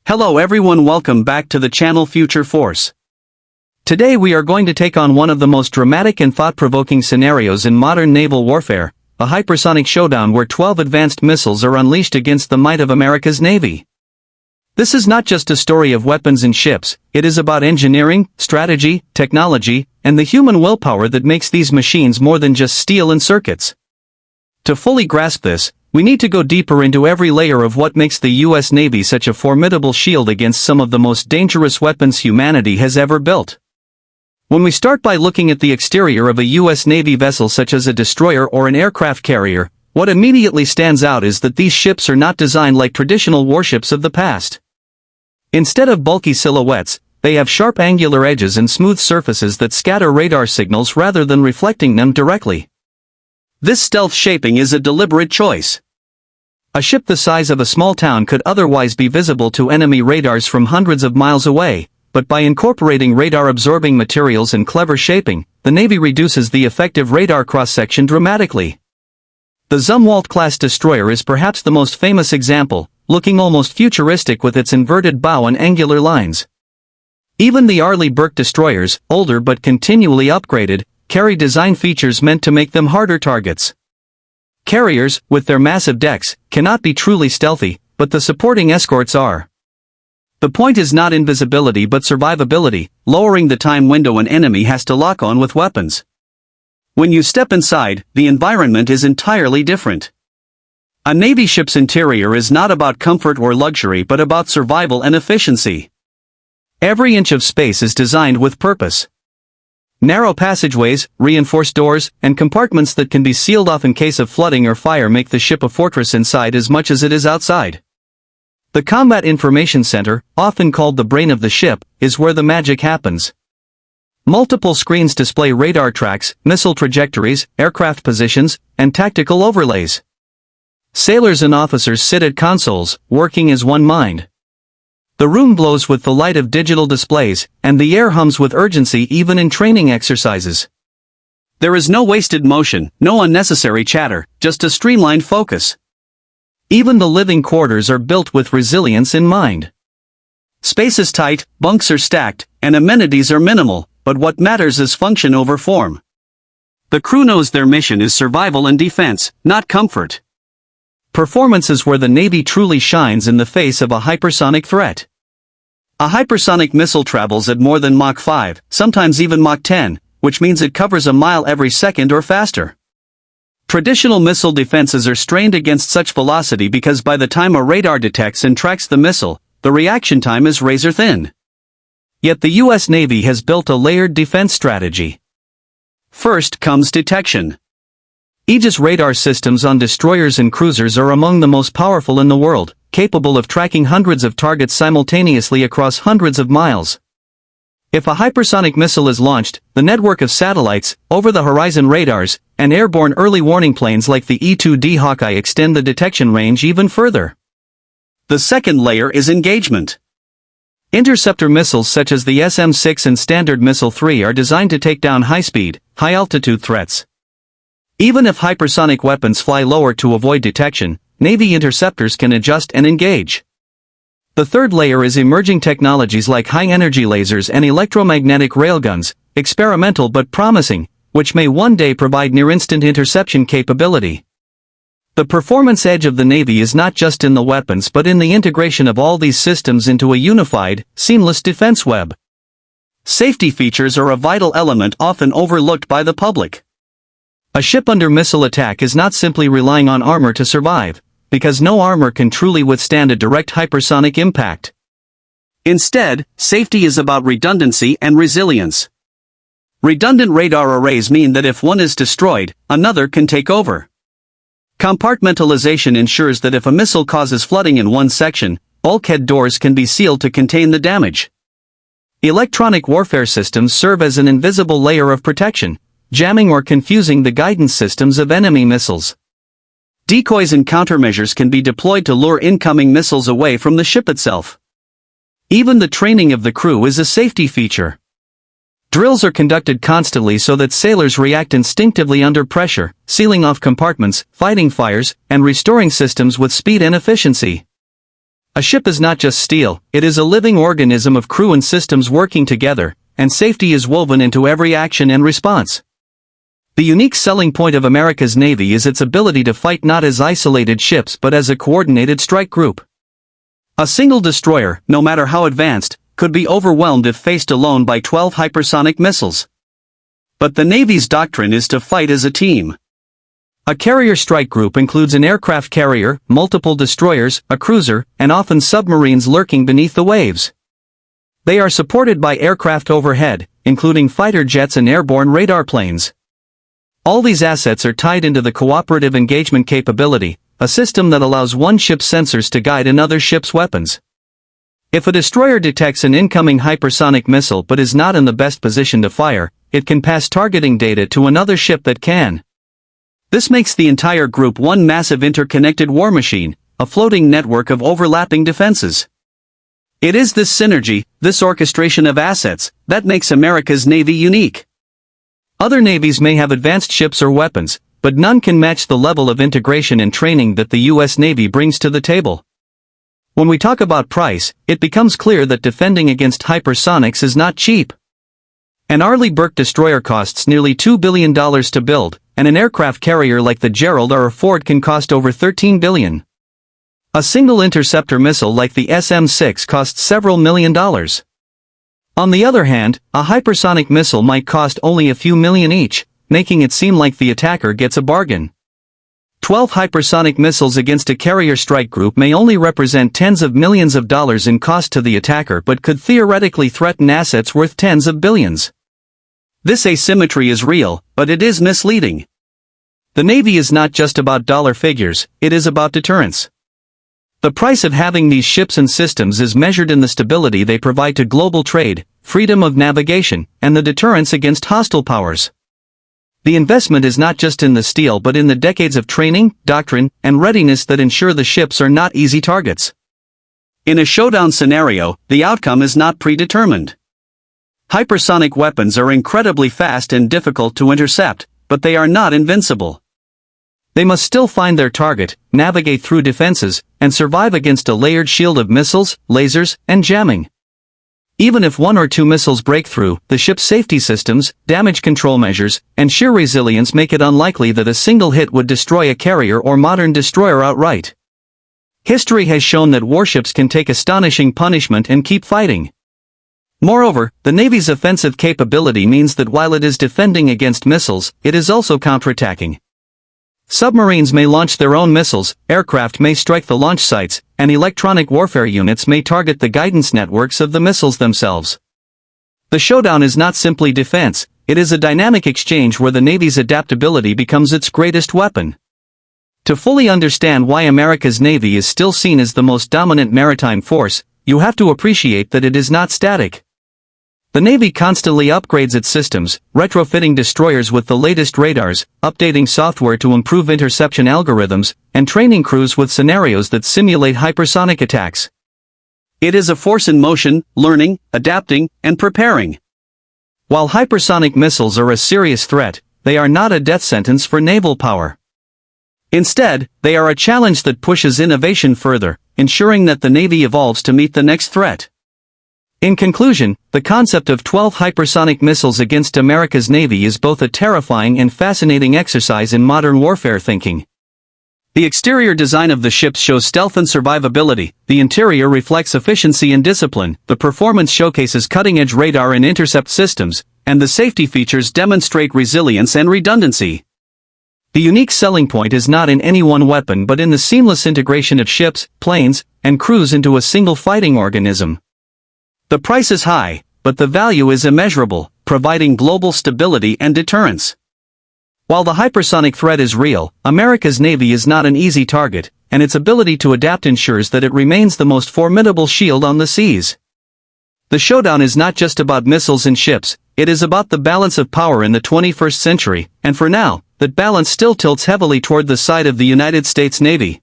Hello everyone, welcome back to the channel Future Force. Today we are going to take on one of the most dramatic and thought-provoking scenarios in modern naval warfare, a hypersonic showdown where 12 advanced missiles are unleashed against the might of America's Navy. This is not just a story of weapons and ships, it is about engineering, strategy, technology, and the human willpower that makes these machines more than just steel and circuits. To fully grasp this, we need to go deeper into every layer of what makes the U.S. Navy such a formidable shield against some of the most dangerous weapons humanity has ever built. When we start by looking at the exterior of a U.S. Navy vessel such as a destroyer or an aircraft carrier, what immediately stands out is that these ships are not designed like traditional warships of the past. Instead of bulky silhouettes, they have sharp angular edges and smooth surfaces that scatter radar signals rather than reflecting them directly. This stealth shaping is a deliberate choice. A ship the size of a small town could otherwise be visible to enemy radars from hundreds of miles away, but by incorporating radar-absorbing materials and clever shaping, the Navy reduces the effective radar cross-section dramatically. The Zumwalt-class destroyer is perhaps the most famous example, looking almost futuristic with its inverted bow and angular lines. Even the Arleigh Burke destroyers, older but continually upgraded, carry design features meant to make them harder targets. Carriers, with their massive decks, cannot be truly stealthy, but the supporting escorts are. The point is not invisibility but survivability, lowering the time window an enemy has to lock on with weapons. When you step inside, the environment is entirely different. A Navy ship's interior is not about comfort or luxury but about survival and efficiency. Every inch of space is designed with purpose. Narrow passageways, reinforced doors, and compartments that can be sealed off in case of flooding or fire make the ship a fortress inside as much as it is outside. The Combat Information Center, often called the brain of the ship, is where the magic happens. Multiple screens display radar tracks, missile trajectories, aircraft positions, and tactical overlays. Sailors and officers sit at consoles, working as one mind. The room glows with the light of digital displays, and the air hums with urgency even in training exercises. There is no wasted motion, no unnecessary chatter, just a streamlined focus. Even the living quarters are built with resilience in mind. Space is tight, bunks are stacked, and amenities are minimal, but what matters is function over form. The crew knows their mission is survival and defense, not comfort. Performance is where the Navy truly shines in the face of a hypersonic threat. A hypersonic missile travels at more than Mach 5, sometimes even Mach 10, which means it covers a mile every second or faster. Traditional missile defenses are strained against such velocity because by the time a radar detects and tracks the missile, the reaction time is razor thin. Yet the U.S. Navy has built a layered defense strategy. First comes detection. Aegis radar systems on destroyers and cruisers are among the most powerful in the world, capable of tracking hundreds of targets simultaneously across hundreds of miles. If a hypersonic missile is launched, the network of satellites, over-the-horizon radars, and airborne early warning planes like the E-2D Hawkeye extend the detection range even further. The second layer is engagement. Interceptor missiles such as the SM-6 and Standard Missile-3 are designed to take down high-speed, high-altitude threats. Even if hypersonic weapons fly lower to avoid detection, Navy interceptors can adjust and engage. The third layer is emerging technologies like high-energy lasers and electromagnetic railguns, experimental but promising, which may one day provide near-instant interception capability. The performance edge of the Navy is not just in the weapons but in the integration of all these systems into a unified, seamless defense web. Safety features are a vital element often overlooked by the public. A ship under missile attack is not simply relying on armor to survive, because no armor can truly withstand a direct hypersonic impact. Instead, safety is about redundancy and resilience. Redundant radar arrays mean that if one is destroyed, another can take over. Compartmentalization ensures that if a missile causes flooding in one section, bulkhead doors can be sealed to contain the damage. Electronic warfare systems serve as an invisible layer of protection, jamming or confusing the guidance systems of enemy missiles. Decoys and countermeasures can be deployed to lure incoming missiles away from the ship itself. Even the training of the crew is a safety feature. Drills are conducted constantly so that sailors react instinctively under pressure, sealing off compartments, fighting fires, and restoring systems with speed and efficiency. A ship is not just steel, it is a living organism of crew and systems working together, and safety is woven into every action and response. The unique selling point of America's Navy is its ability to fight not as isolated ships but as a coordinated strike group. A single destroyer, no matter how advanced, could be overwhelmed if faced alone by 12 hypersonic missiles. But the Navy's doctrine is to fight as a team. A carrier strike group includes an aircraft carrier, multiple destroyers, a cruiser, and often submarines lurking beneath the waves. They are supported by aircraft overhead, including fighter jets and airborne radar planes. All these assets are tied into the cooperative engagement capability, a system that allows one ship's sensors to guide another ship's weapons. If a destroyer detects an incoming hypersonic missile but is not in the best position to fire, it can pass targeting data to another ship that can. This makes the entire group one massive interconnected war machine, a floating network of overlapping defenses. It is this synergy, this orchestration of assets, that makes America's Navy unique. Other navies may have advanced ships or weapons, but none can match the level of integration and training that the U.S. Navy brings to the table. When we talk about price, it becomes clear that defending against hypersonics is not cheap. An Arleigh Burke destroyer costs nearly $2 billion to build, and an aircraft carrier like the Gerald or Ford can cost over $13 billion. A single interceptor missile like the SM-6 costs several $million. On the other hand, a hypersonic missile might cost only a few million each, making it seem like the attacker gets a bargain. 12 hypersonic missiles against a carrier strike group may only represent tens of millions of dollars in cost to the attacker but could theoretically threaten assets worth tens of billions. This asymmetry is real, but it is misleading. The Navy is not just about dollar figures, it is about deterrence. The price of having these ships and systems is measured in the stability they provide to global trade, freedom of navigation, and the deterrence against hostile powers. The investment is not just in the steel but in the decades of training, doctrine, and readiness that ensure the ships are not easy targets. In a showdown scenario, the outcome is not predetermined. Hypersonic weapons are incredibly fast and difficult to intercept, but they are not invincible. They must still find their target, navigate through defenses, and survive against a layered shield of missiles, lasers, and jamming. Even if one or two missiles break through, the ship's safety systems, damage control measures, and sheer resilience make it unlikely that a single hit would destroy a carrier or modern destroyer outright. History has shown that warships can take astonishing punishment and keep fighting. Moreover, the Navy's offensive capability means that while it is defending against missiles, it is also counterattacking. Submarines may launch their own missiles, aircraft may strike the launch sites, and electronic warfare units may target the guidance networks of the missiles themselves. The showdown is not simply defense, it is a dynamic exchange where the Navy's adaptability becomes its greatest weapon. To fully understand why America's Navy is still seen as the most dominant maritime force, you have to appreciate that it is not static. The Navy constantly upgrades its systems, retrofitting destroyers with the latest radars, updating software to improve interception algorithms, and training crews with scenarios that simulate hypersonic attacks. It is a force in motion, learning, adapting, and preparing. While hypersonic missiles are a serious threat, they are not a death sentence for naval power. Instead, they are a challenge that pushes innovation further, ensuring that the Navy evolves to meet the next threat. In conclusion, the concept of 12 hypersonic missiles against America's Navy is both a terrifying and fascinating exercise in modern warfare thinking. The exterior design of the ships shows stealth and survivability, the interior reflects efficiency and discipline, the performance showcases cutting-edge radar and intercept systems, and the safety features demonstrate resilience and redundancy. The unique selling point is not in any one weapon but in the seamless integration of ships, planes, and crews into a single fighting organism. The price is high, but the value is immeasurable, providing global stability and deterrence. While the hypersonic threat is real, America's Navy is not an easy target, and its ability to adapt ensures that it remains the most formidable shield on the seas. The showdown is not just about missiles and ships, it is about the balance of power in the 21st century, and for now, that balance still tilts heavily toward the side of the United States Navy.